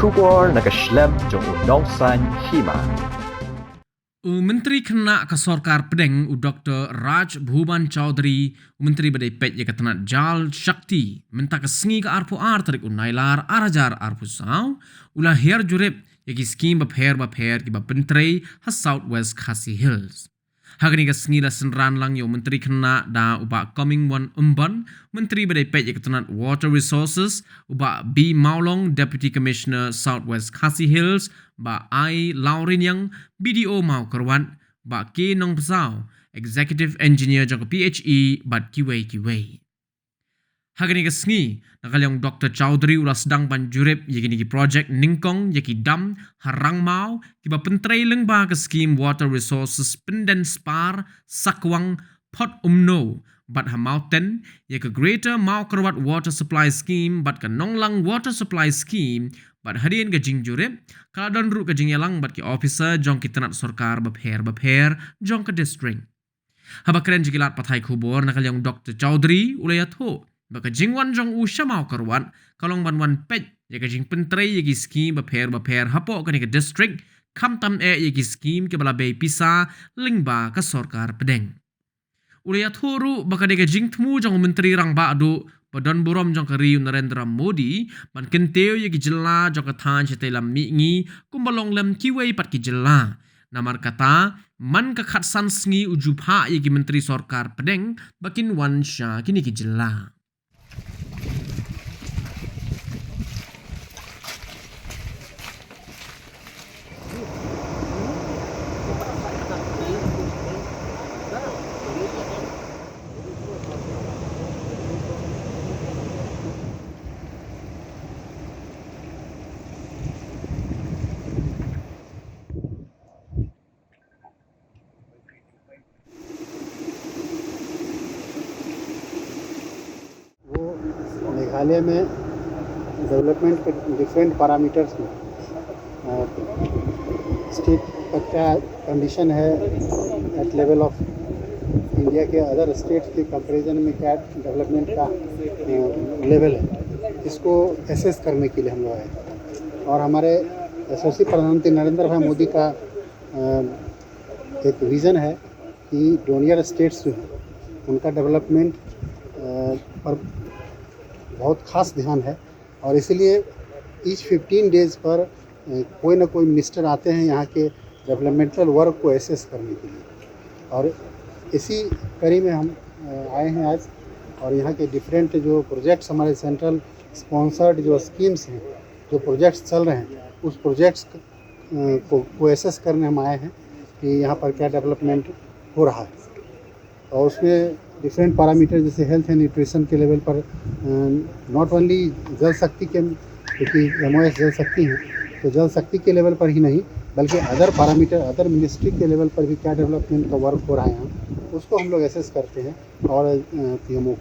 Shubor nakaslem jong unongsan hima. Menteri Kena ke Sorkar Pedeng Dr. Raj Bhuban Chaudhary Menteri Badai Pet ya ketenat Jal Shakti minta kesengi ke arpu tarik unailar arajar arpu sau ulah her jurep yaki skim bapher ki bapentrai has Southwest Khasi Hills. Hagani kesengi la senran lang yo Menteri Kena da uba coming one Menteri Badai Pet ya ketenat Water Resources uba B Maulong Deputy Commissioner Southwest Khasi Hills ba I Laurin yang BDO mau kerwan ba K Nong Pesau Executive Engineer jang PHE bat kiwei. Hagani kesengi nakal yang Dr. Chaudhary ulah sedang banjurip yaki ki project Ningkong yaki dam harang mau kiba pentrai leng ba ke scheme Water Resources Penden Spar Sakwang Pot Umno bat ha mountain yaki Greater Mau Kerwat Water Supply Scheme bat ke Nonglang Water Supply Scheme bat hadian ke jing jurip kaladon ru ke jing yalang bat ki officer jong ki tenat sorkar bapher jong ke district. Haba keren jikilat pathai khubor nakal yang Dr. Chaudhary ulayat ho baka jingwan jong usha mau kerwan kalong banwan pet yaka jing pentrai yaki scheme bapher hapo ke district kam tam yaki scheme ke bala bay pisa lingba ke sorkar Pedeng. Ulayat ho ru baka deka jing temu jong menteri rang ba'du Badan burom jong kari Narendra Modi ban kenteu ye gijela jong kathan chetelam mingi kumbalong lem kiwei pat gijela namar kata man ka khatsan sngi ujupha ye gi menteri sorkar Pedeng bakin wansha kini gijela. Meghalaya में डेवलपमेंट के different parameters में स्टेट का क्या कंडीशन है at level of India के other states के कंपैरिजन में क्या डेवलपमेंट का लेवल है इसको एसेस करने के लिए हम लोग आए और हमारे यशस्वी प्रधानमंत्री नरेंद्र भाई मोदी का एक विज़न है कि डोनियर स्टेट्स जो हैं उनका डेवलपमेंट पर बहुत खास ध्यान है और इसलिए ईच 15 डेज़ पर कोई ना कोई मिनिस्टर आते हैं यहाँ के डेवलपमेंटल वर्क को एसेस करने के लिए और इसी कड़ी में हम आए हैं आज और यहाँ के डिफरेंट जो प्रोजेक्ट्स हमारे सेंट्रल स्पॉन्सर्ड जो स्कीम्स हैं जो प्रोजेक्ट्स चल रहे हैं उस प्रोजेक्ट्स को एसेस करने हम आए हैं कि यहाँ पर क्या डेवलपमेंट हो रहा है और उसमें डिफरेंट पैरामीटर जैसे हेल्थ एंड न्यूट्रिशन के लेवल पर नॉट ओनली जल शक्ति के क्योंकि MOS जल शक्ति है तो जल शक्ति के लेवल पर ही नहीं बल्कि अदर पैरामीटर अदर मिनिस्ट्री के लेवल पर भी क्या डेवलपमेंट का वर्क हो रहा है यहाँ उसको हम लोग एसेस करते हैं और PMO को